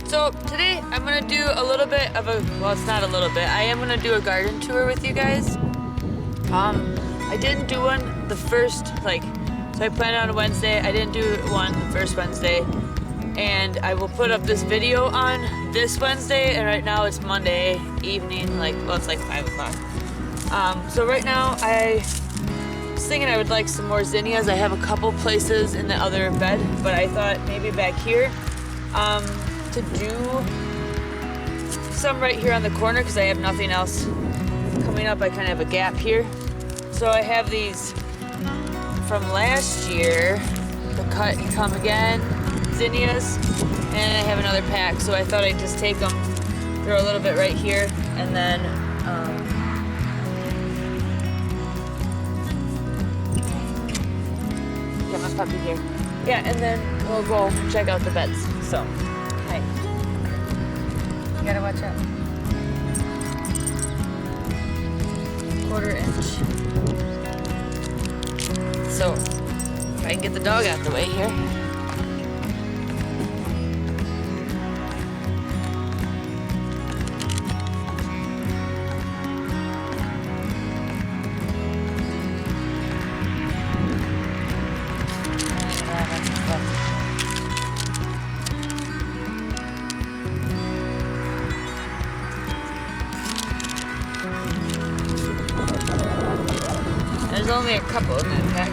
So today I'm gonna do a little bit of a, well, it's not a little bit, I am gonna do a garden tour with you guys. I didn't do one the first, so I planned on a Wednesday. I didn't do one the first Wednesday. And I will put up this video on this Wednesday, and right now it's Monday evening, it's like 5 o'clock. So right now I was thinking I would like some more zinnias. I have a couple places in the other bed, but I thought maybe back here to do some right here on the corner because I have nothing else coming up. I kind of have a gap here. So I have these from last year, the cut and come again zinnias, and I have another pack. So I thought I'd just take them, throw a little bit right here, and then get my puppy here. Yeah, and then we'll go check out the beds. So, hi. You gotta watch out. 1/4 inch. So, if I can get the dog out the way here. There's only a couple in that pack.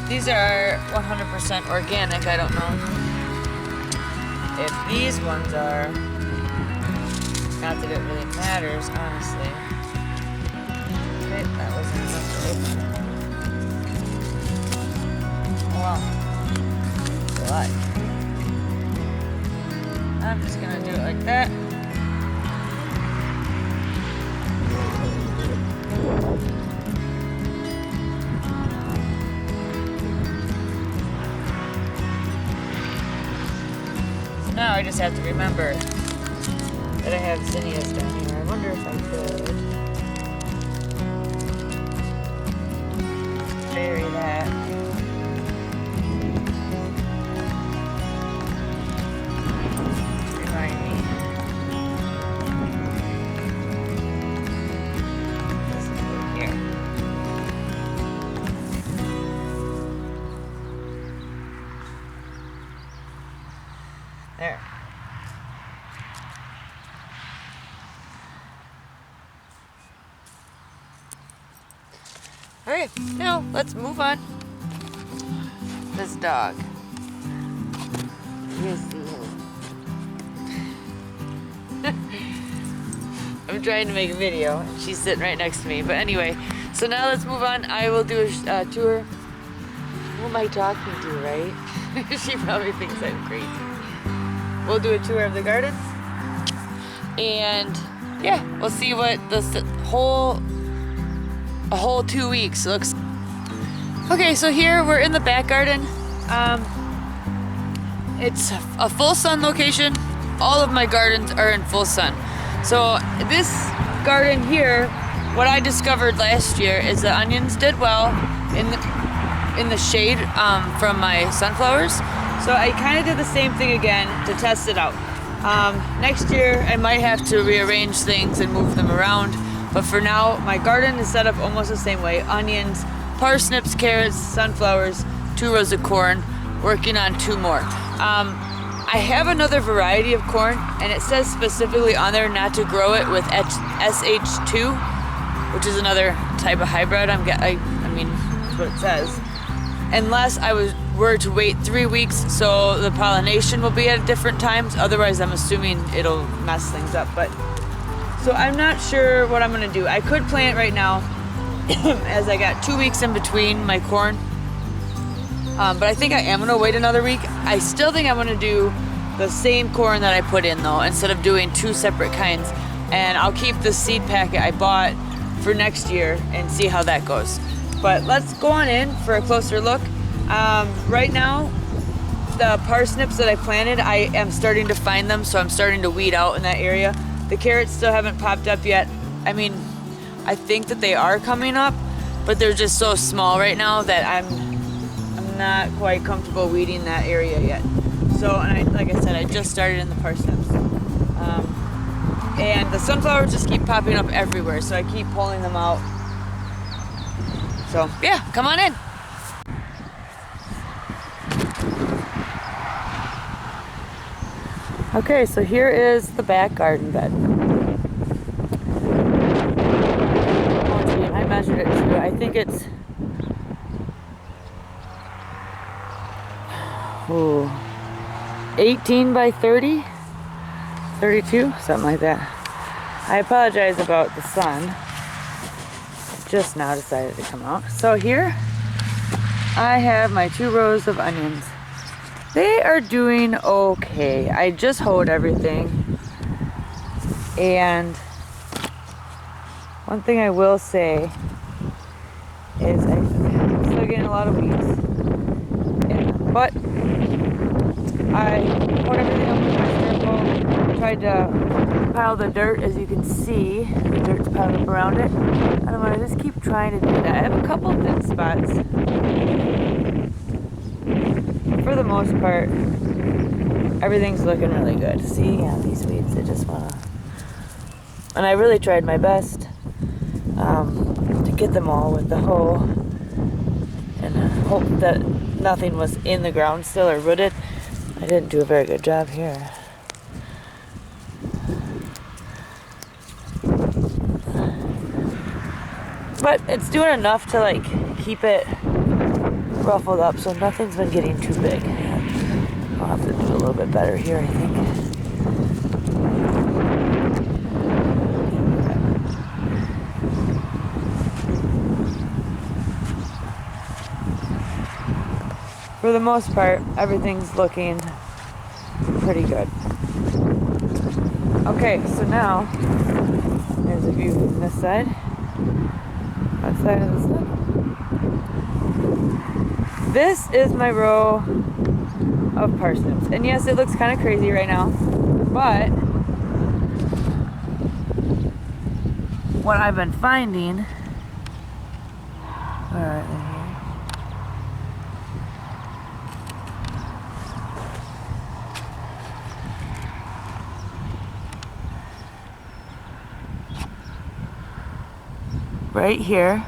These are 100% organic. I don't know if these ones are. Not that it really matters, honestly. Okay, that wasn't enough to open. Oh well. Good luck. I'm just gonna do it like that. So now I just have to remember that I have zinnias down here. I wonder if I could bury that. There. All right, now let's move on. This dog. You see him. I'm trying to make a video. She's sitting right next to me. But anyway, so now let's move on. I will do a tour. Who am I talking to, right? She probably thinks I'm crazy. We'll do a tour of the garden, and yeah, we'll see what the whole 2 weeks looks. Okay, so here we're in the back garden. It's a full sun location. All of my gardens are in full sun. So this garden here, what I discovered last year is the onions did well in the shade from my sunflowers. So I kind of did the same thing again to test it out. Next year I might have to rearrange things and move them around, but for now my garden is set up almost the same way. Onions, parsnips, carrots, sunflowers, 2 rows of corn, working on 2 more. I have another variety of corn, and it says specifically on there not to grow it with SH2, which is another type of hybrid. I mean, that's what it says. Unless I were to wait 3 weeks, so the pollination will be at different times. Otherwise, I'm assuming it'll mess things up. But so I'm not sure what I'm gonna do. I could plant right now, as I got 2 weeks in between my corn. But I think I am gonna wait another week. I still think I'm gonna do the same corn that I put in though, instead of doing 2 separate kinds. And I'll keep the seed packet I bought for next year and see how that goes. But let's go on in for a closer look. Right now, the parsnips that I planted, I am starting to find them, so I'm starting to weed out in that area. The carrots still haven't popped up yet. I mean, I think that they are coming up, but they're just so small right now that I'm not quite comfortable weeding that area yet. So, and like I said, I just started in the parsnips. And the sunflowers just keep popping up everywhere, so I keep pulling them out. So, yeah, come on in. Okay, so here is the back garden bed. I measured it too. I think it's 18 by 30, 32, something like that. I apologize about the sun. It just now decided to come out. So here I have my 2 rows of onions. They are doing okay. I just hoed everything. And one thing I will say is I'm still getting a lot of weeds. Yeah, but I poured everything up with my circle, tried to pile the dirt, as you can see. The dirt's piled up around it. And I'm gonna just keep trying to do that. I have a couple thin spots. For the most part, everything's looking really good. See, yeah, these weeds, I just wanna... And I really tried my best to get them all with the hoe and hope that nothing was in the ground still or rooted. I didn't do a very good job here. But it's doing enough to like keep it ruffled up, so nothing's been getting too big. I'll have to do a little bit better here, I think. For the most part, everything's looking pretty good. Okay, so now there's a view from this side. Outside of the sun. This is my row of parsnips. And yes, it looks kind of crazy right now, but what I've been finding, where are they here? Right here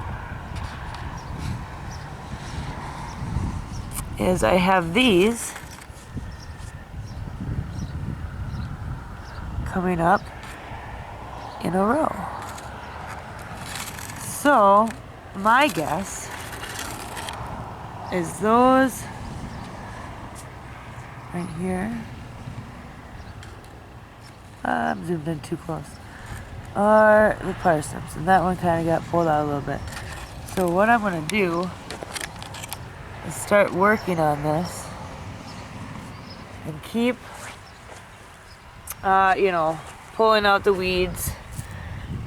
is I have these coming up in a row. So my guess is those right here, I'm zoomed in too close, are the parsnips, and that one kind of got pulled out a little bit. So what I'm going to do is start working on this and keep, you know, pulling out the weeds.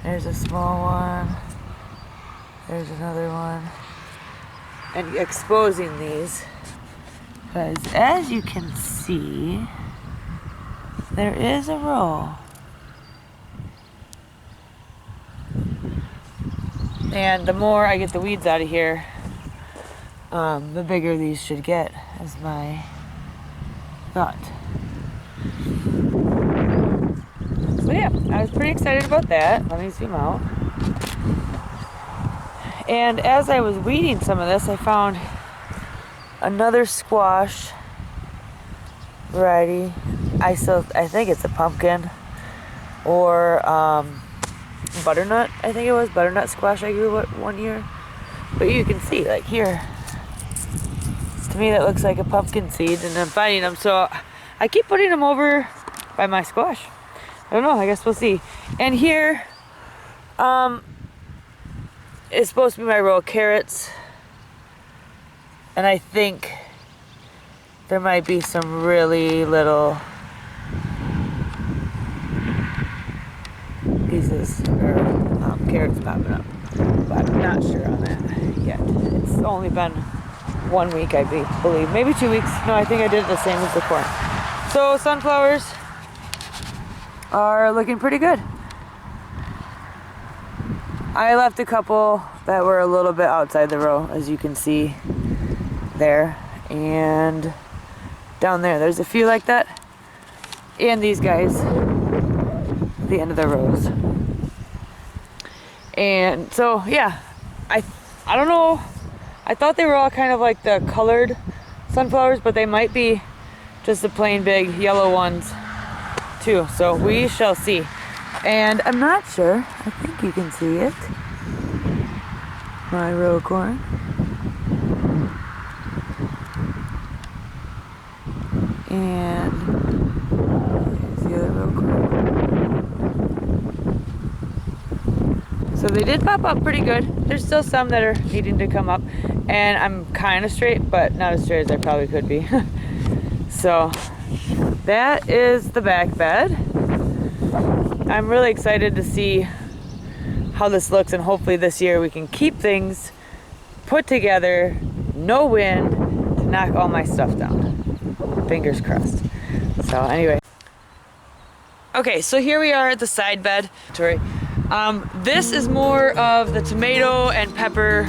There's a small one, there's another one, and exposing these, because as you can see, there is a row. And the more I get the weeds out of here, the bigger these should get, is my thought. So yeah, I was pretty excited about that. Let me zoom out. And as I was weeding some of this, I found another squash variety. I think it's a pumpkin, or butternut. I think it was butternut squash I grew one year. But you can see, like here, to me that looks like a pumpkin seed, and I'm finding them. So I keep putting them over by my squash. I don't know, I guess we'll see. And here is supposed to be my row of carrots. And I think there might be some really little pieces or carrots popping up, but I'm not sure on that yet. It's only been 1 week, I believe, maybe 2 weeks. No, I think I did the same as the corn. So sunflowers are looking pretty good. I left a couple that were a little bit outside the row, as you can see there. And down there, there's a few like that. And these guys at the end of the rows. And so, yeah, I don't know. I thought they were all kind of like the colored sunflowers, but they might be just the plain big yellow ones too. So we shall see. And I'm not sure. I think you can see it. My row corn. And here's the other row corn. So they did pop up pretty good. There's still some that are needing to come up. And I'm kind of straight, but not as straight as I probably could be. So that is the back bed. I'm really excited to see how this looks, and hopefully this year we can keep things put together, no wind, to knock all my stuff down. Fingers crossed. So anyway. Okay, so here we are at the side bed. This is more of the tomato and pepper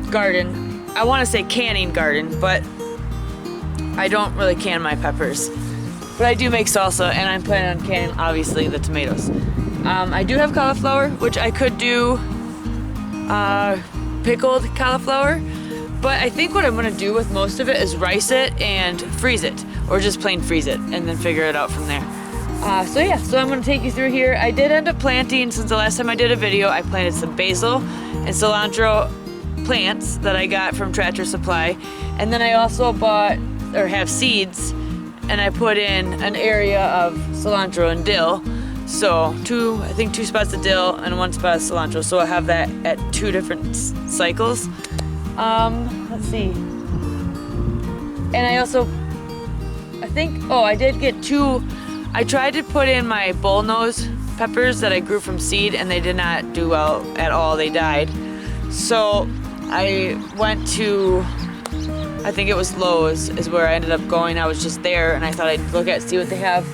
garden. I want to say canning garden, but I don't really can my peppers. But I do make salsa, and I'm planning on canning, obviously, the tomatoes. I do have cauliflower, which I could do pickled cauliflower, but I think what I'm gonna do with most of it is rice it and freeze it, or just plain freeze it, and then figure it out from there. So yeah, so I'm gonna take you through here. I did end up planting, since the last time I did a video, I planted some basil and cilantro plants that I got from Tractor Supply, and then I also bought, or have seeds, and I put in an area of cilantro and dill. So I think two spots of dill and one spot of cilantro. So I have that at 2 different cycles. Let's see. And I also, I did get 2. I tried to put in my bullnose peppers that I grew from seed, and they did not do well at all. They died. So I went to, I think it was Lowe's is where I ended up going. I was just there, and I thought I'd look at, see what they have.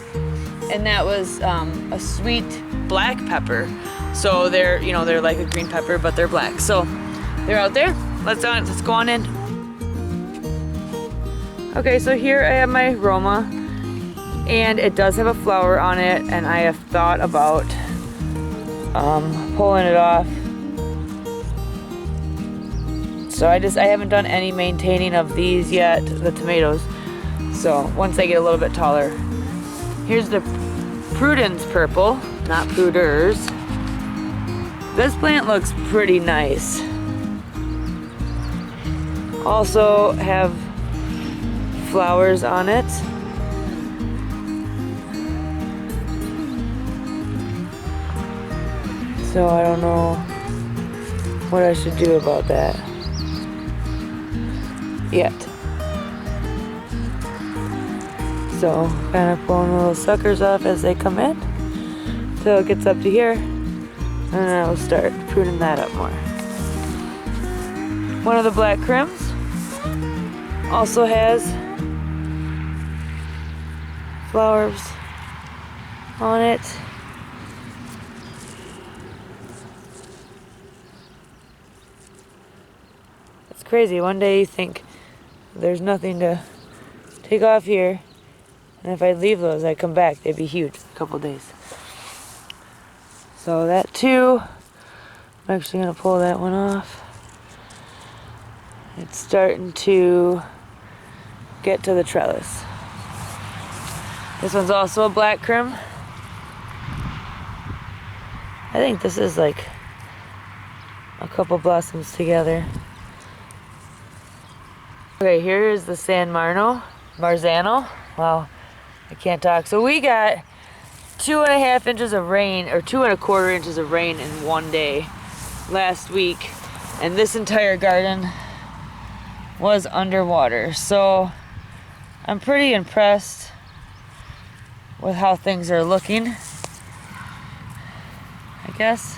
And that was a sweet black pepper. So they're like a green pepper, but they're black. So they're out there. Let's go on in. Okay, so here I have my Roma, and it does have a flower on it, and I have thought about pulling it off. So I haven't done any maintaining of these yet, the tomatoes. So once they get a little bit taller. Here's the Prudence purple, not Pruders. This plant looks pretty nice. Also have flowers on it. So I don't know what I should do about that yet. So kind of pulling little suckers off as they come in till it gets up to here, and then I will start pruning that up more. One of the black crims also has flowers on it. It's crazy. One day you think there's nothing to take off here, and if I leave those, I come back, they'd be huge in a couple days. So that too, I'm actually gonna pull that one off. It's starting to get to the trellis. This one's also a black crim. I think this is like a couple blossoms together. Okay, here is the Marzano. Wow, I can't talk. So we got 2.5 inches of rain, or 2.25 inches of rain in one day last week, and this entire garden was underwater. So I'm pretty impressed with how things are looking, I guess.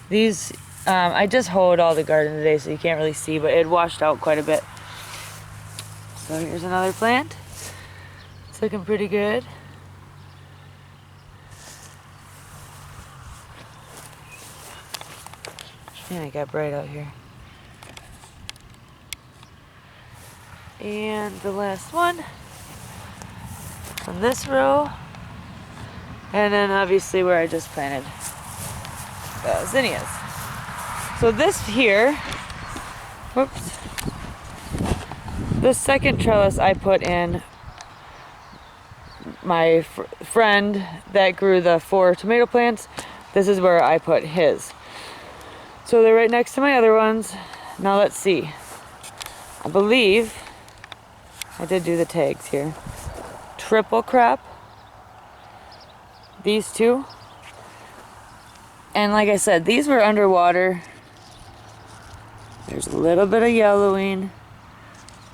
These, I just hoed all the garden today, so you can't really see, but it washed out quite a bit. So here's another plant. It's looking pretty good. Man, it got bright out here. And the last one on this row. And then obviously where I just planted zinnias. So this here, whoops, this second trellis I put in my friend that grew the 4 tomato plants. This is where I put his. So they're right next to my other ones. Now let's see. I believe I did do the tags here. Triple crop. These two. And like I said, these were underwater. There's a little bit of yellowing,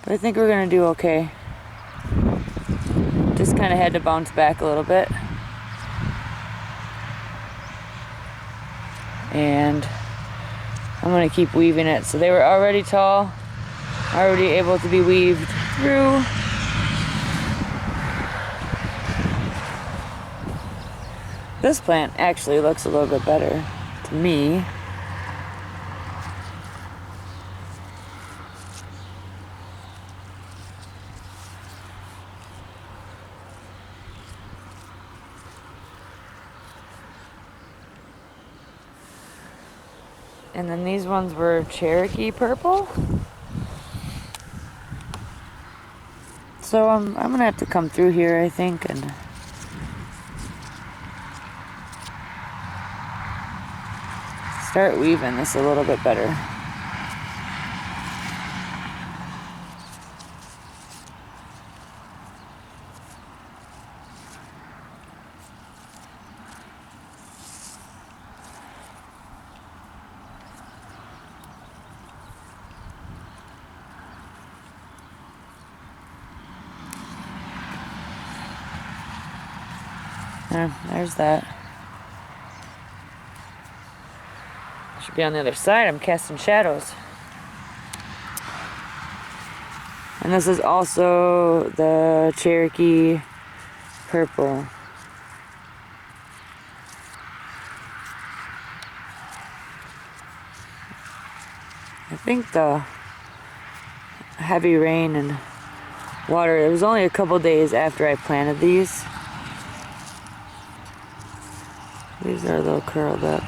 but I think we're gonna do okay. Just kind of had to bounce back a little bit. And I'm gonna keep weaving it. So they were already tall, already able to be weaved through. This plant actually looks a little bit better to me. And then these ones were Cherokee purple. So I'm gonna have to come through here, I think, and start weaving this a little bit better. There's that. Should be on the other side. I'm casting shadows. And this is also the Cherokee purple. I think the heavy rain and water, it was only a couple days after I planted these. These are a little curled up.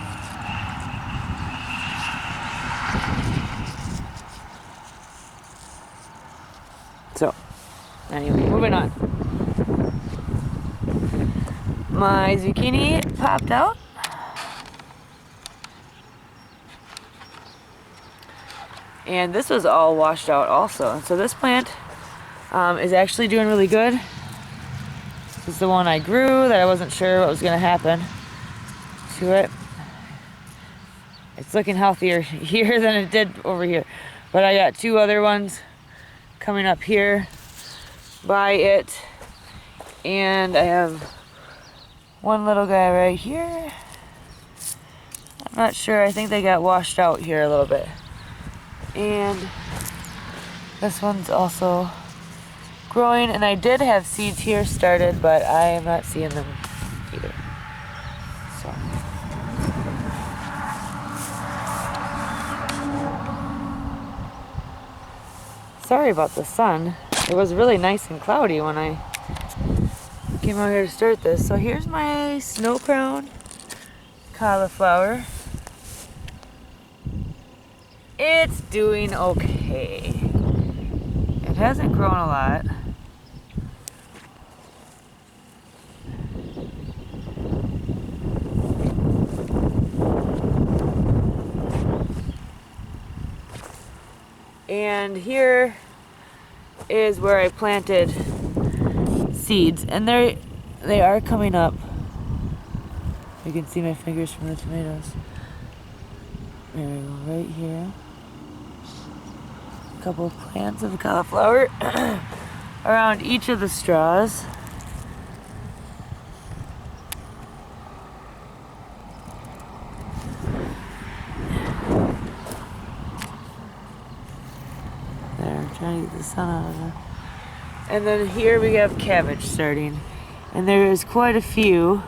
So, anyway, moving on. My zucchini popped out. And this was all washed out also. So this plant is actually doing really good. This is the one I grew that I wasn't sure what was going to happen to it. It's looking healthier here than it did over here. But I got 2 other ones coming up here by it. And I have one little guy right here. I'm not sure. I think they got washed out here a little bit. And this one's also growing. And I did have seeds here started, but I am not seeing them either. So. Sorry about the sun. It was really nice and cloudy when I came out here to start this. So here's my snow crown cauliflower. It's doing okay. It hasn't grown a lot. And here is where I planted seeds, and they are coming up. You can see my fingers from the tomatoes. There we go, right here. A couple of plants of cauliflower around each of the straws. Trying to get the sun out of there. And then here we have cabbage starting. And there is quite a few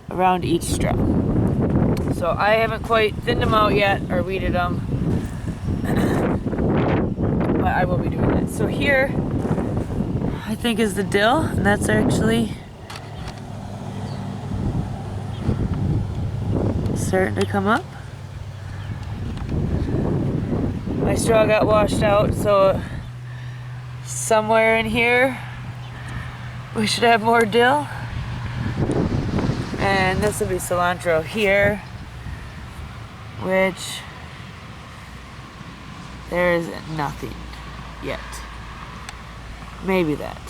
around each straw. So I haven't quite thinned them out yet or weeded them, but I will be doing that. So here, I think is the dill, and that's actually starting to come up. My straw got washed out, so somewhere in here we should have more dill. And this will be cilantro here, which there is nothing yet. Maybe that.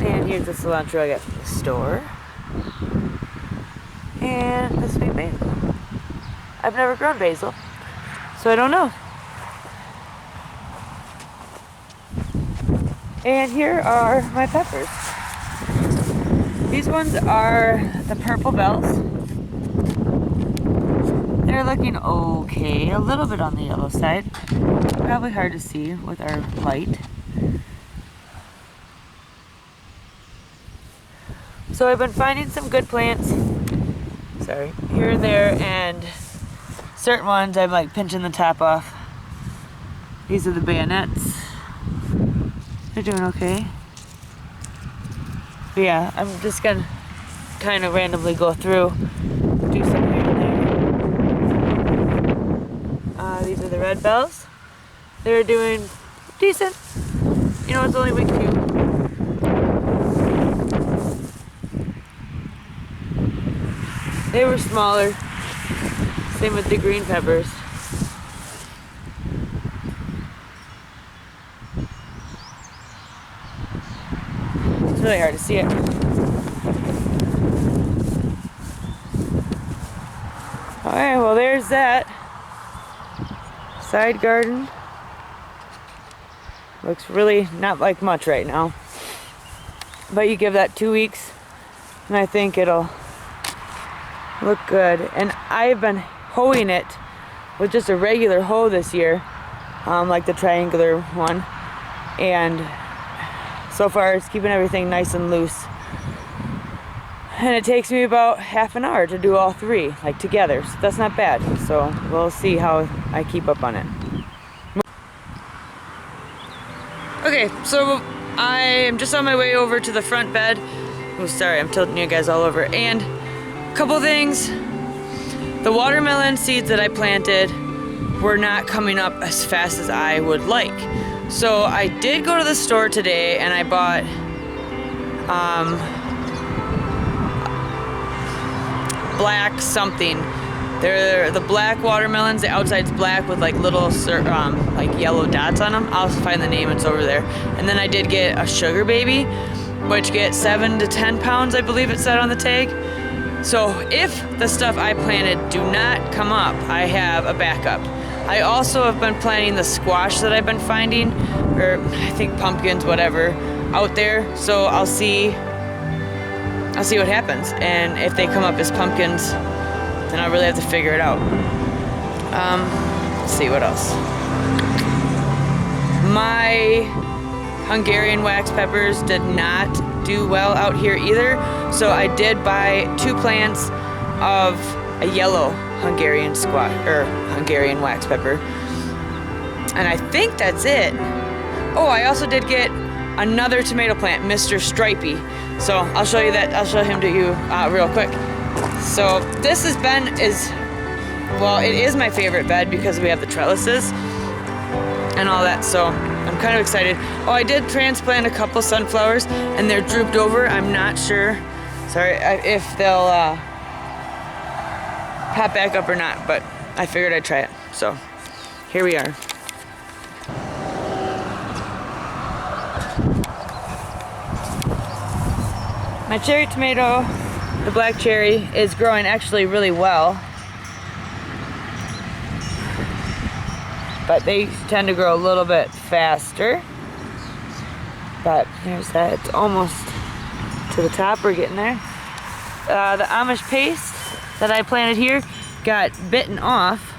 And here's the cilantro I got from the store. And this will be basil. I've never grown basil, so I don't know. And here are my peppers. These ones are the purple bells. They're looking okay, a little bit on the yellow side. Probably hard to see with our light. So I've been finding some good plants, sorry, here and there, and certain ones I'm like pinching the top off. These are the bayonets. They're doing okay. But yeah, I'm just gonna kind of randomly go through, do some here and there. These are the red bells. They're doing decent. You know, it's only week 2. They were smaller. Same with the green peppers. It's really hard to see it. Alright, well there's that. Side garden. Looks really not like much right now. But you give that 2 weeks and I think it'll look good. And I've been hoeing it with just a regular hoe this year, like the triangular one, and so far it's keeping everything nice and loose. And it takes me about half an hour to do all 3 like together, so that's not bad. So we'll see how I keep up on it. Okay, so I am just on my way over to the front bed. Oh, sorry, I'm tilting you guys all over. And a couple things. The watermelon seeds that I planted were not coming up as fast as I would like. So I did go to the store today and I bought black something. They're the black watermelons. The outside's black with like little like yellow dots on them. I'll find the name, it's over there. And then I did get a sugar baby, which gets 7 to 10 pounds, I believe it said on the tag. So if the stuff I planted do not come up, I have a backup. I also have been planting the squash that I've been finding, or I think pumpkins, whatever, out there. So I'll see what happens. And if they come up as pumpkins, then I'll really have to figure it out. Let's see what else. My Hungarian wax peppers did not do well out here either, so I did buy 2 plants of a yellow Hungarian squash or Hungarian wax pepper, and I think that's it. Oh, I also did get another tomato plant, Mr. Stripey. So I'll show you that. I'll show him to you real quick. So this is it is my favorite bed because we have the trellises and all that. So I'm kind of excited. Oh, I did transplant a couple sunflowers and they're drooped over. I'm not sure, sorry, if they'll pop back up or not, but I figured I'd try it. So here we are. My cherry tomato, the black cherry, is growing actually really well. But they tend to grow a little bit faster. But there's that. It's almost to the top. We're getting there. The Amish paste that I planted here got bitten off.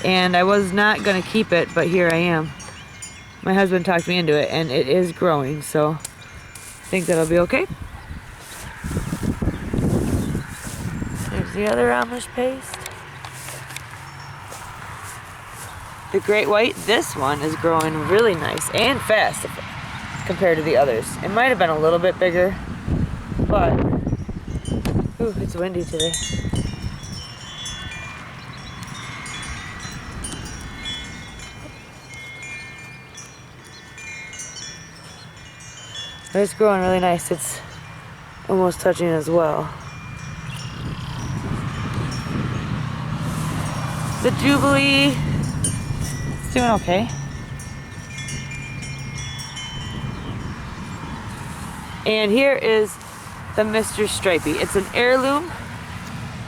And I was not going to keep it, but here I am. My husband talked me into it, and it is growing. So I think that'll be okay. the other Amish paste. The great white, this one is growing really nice and fast compared to the others. It might have been a little bit bigger, but ooh, it's windy today. But it's growing really nice. It's almost touching as well. The Jubilee, it's doing okay. And here is the Mr. Stripey. It's an heirloom.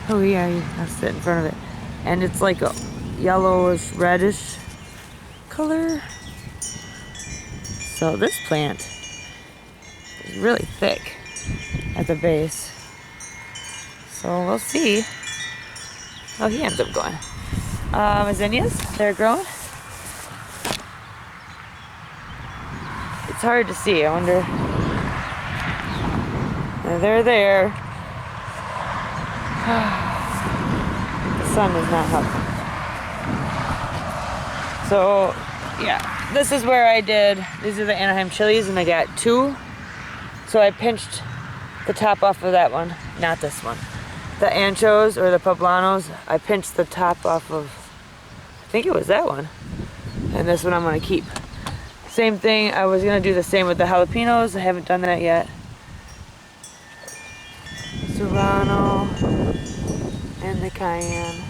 Oh yeah, I'll sit in front of it. And it's like a yellowish, reddish color. So this plant is really thick at the base. So we'll see how he ends up going. Zinnias, they're growing. It's hard to see, I wonder. They're there. The sun is not helping. So, yeah, this is where I did, these are the Anaheim chilies, and I got 2. So I pinched the top off of that one, not this one. The anchos or the poblanos, I pinched the top off of, I think it was that one. And this one I'm gonna keep. Same thing, I was gonna do the same with the jalapenos. I haven't done that yet. Serrano and the cayenne.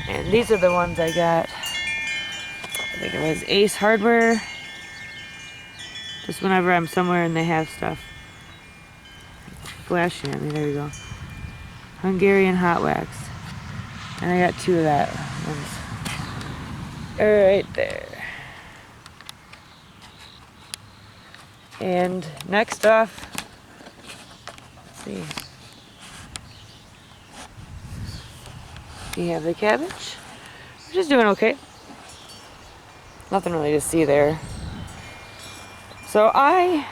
And these are the ones I got. I think it was Ace Hardware. Just whenever I'm somewhere and they have stuff. Flashing at me, there you go. Hungarian hot wax. And I got 2 of that ones. Right there. And next off, let's see. We have the cabbage, which is doing okay. Nothing really to see there. So I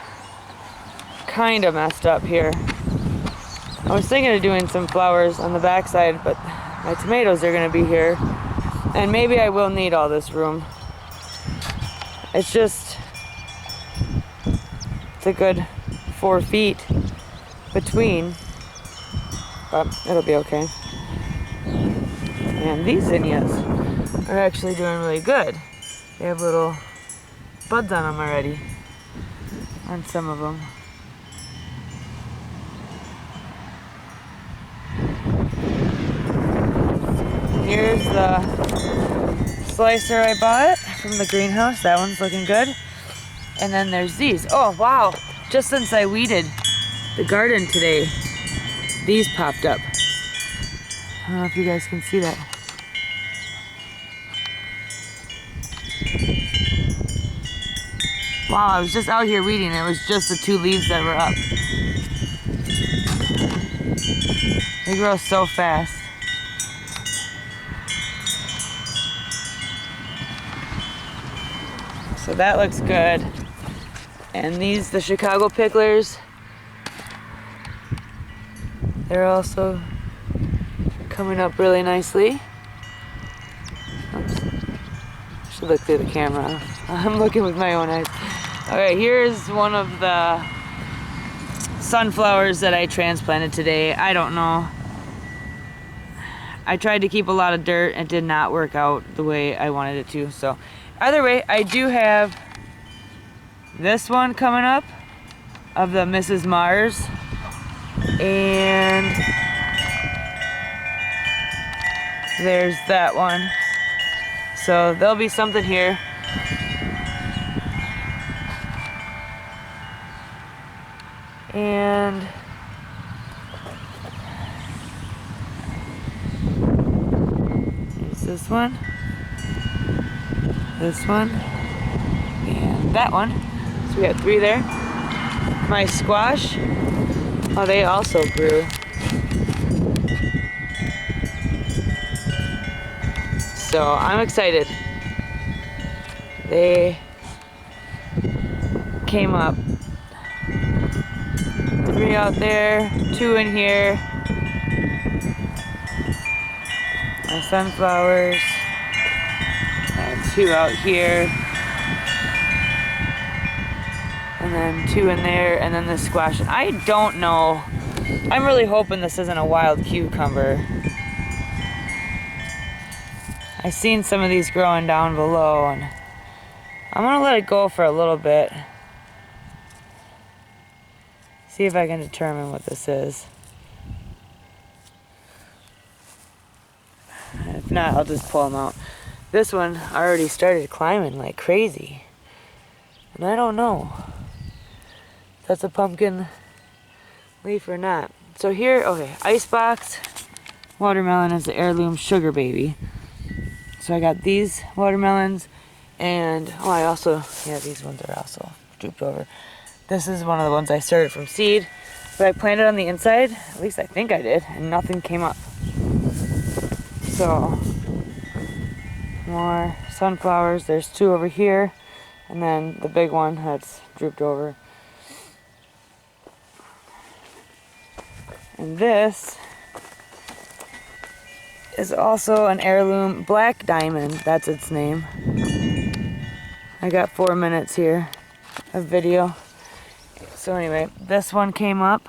kind of messed up here. I was thinking of doing some flowers on the backside, but my tomatoes are gonna be here. And maybe I will need all this room. It's just, it's a good 4 feet between, but it'll be okay. And these zinnias are actually doing really good. They have little buds on them already, on some of them. Here's the slicer I bought from the greenhouse. That one's looking good. And then there's these. Oh, wow. Just since I weeded the garden today, these popped up. I don't know if you guys can see that. Wow, I was just out here weeding. It was just the 2 leaves that were up. They grow so fast. So that looks good. And these, the Chicago picklers, they're also coming up really nicely. Oops. Should look through the camera. I'm looking with my own eyes. Okay, here's one of the sunflowers that I transplanted today. I don't know. I tried to keep a lot of dirt. It did not work out the way I wanted it to. So either way, I do have this one coming up of the Mrs. Mars. And there's that one. So there'll be something here. And there's this one, and that one. So we got 3 there. My squash, oh, they also grew. So I'm excited. They came up. 3 out there, 2 in here. My sunflowers. And 2 out here. And then 2 in there, and then the squash. I don't know. I'm really hoping this isn't a wild cucumber. I've seen some of these growing down below, and I'm gonna let it go for a little bit. See if I can determine what this is. If not, I'll just pull them out. This one already started climbing like crazy. And I don't know if that's a pumpkin leaf or not. So here, okay, icebox watermelon is the heirloom sugar baby. So I got these watermelons, and oh, I also, yeah, these ones are also drooped over. This is one of the ones I started from seed, but I planted on the inside, at least I think I did, and nothing came up. So, more sunflowers. There's 2 over here, and then the big one that's drooped over. And this is also an heirloom black diamond. That's its name. I got 4 minutes here of video. So anyway, this one came up,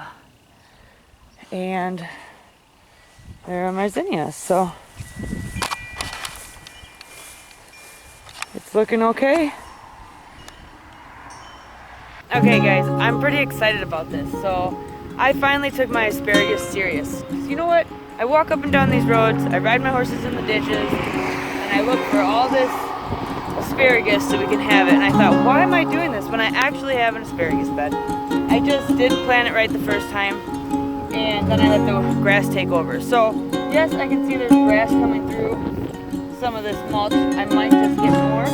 and there are my zinnias. So it's looking okay. Okay guys, I'm pretty excited about this. So I finally took my asparagus serious. You know what? I walk up and down these roads, I ride my horses in the ditches, and I look for all this asparagus so we can have it. And I thought, why am I doing this when I actually have an asparagus bed? I just didn't plan it right the first time, and then I let the grass take over. So yes, I can see there's grass coming through some of this mulch. I might just get more,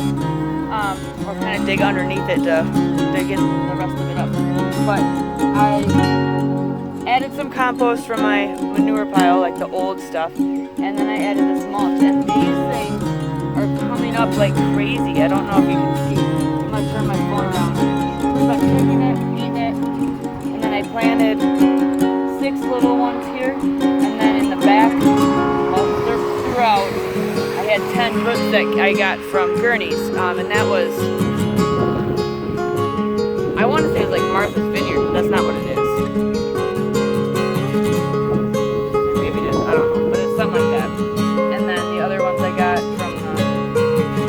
or kind of dig underneath it to dig in the rest of it up. But I added some compost from my manure pile, like the old stuff, and then I added this mulch, and these things are coming up like crazy. I don't know if you can see. I'm gonna turn my phone around. But I'm taking it, eating it, and then I planted 6 little ones here, and then in the back, throughout, I had 10 roots that I got from Gurney's, and that was, I want to say it was like Martha's Vineyard, but that's not what it is. Something like that. And then the other ones I got from the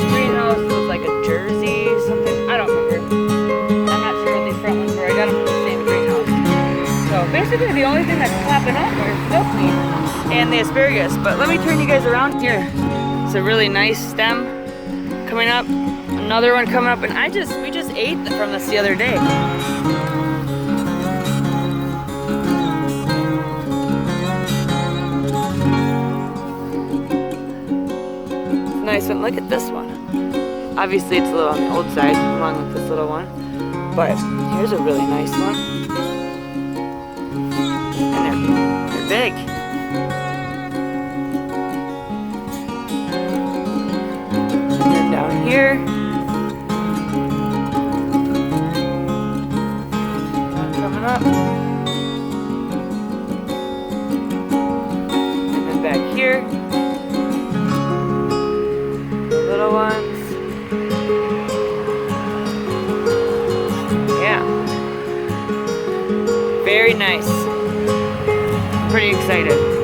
greenhouse was like a Jersey something. I don't remember. I'm not sure what these front ones were. I got them from the same greenhouse. So basically the only thing that's popping up are milkweed and the asparagus. But let me turn you guys around here. It's a really nice stem coming up. Another one coming up, and we just ate from this the other day. Nice one. Look at this one. Obviously it's a little on the old side along with this little one, but here's a really nice one, and they're big. And then down here, one coming up, and then back here, little ones. Yeah. Very nice. Pretty excited.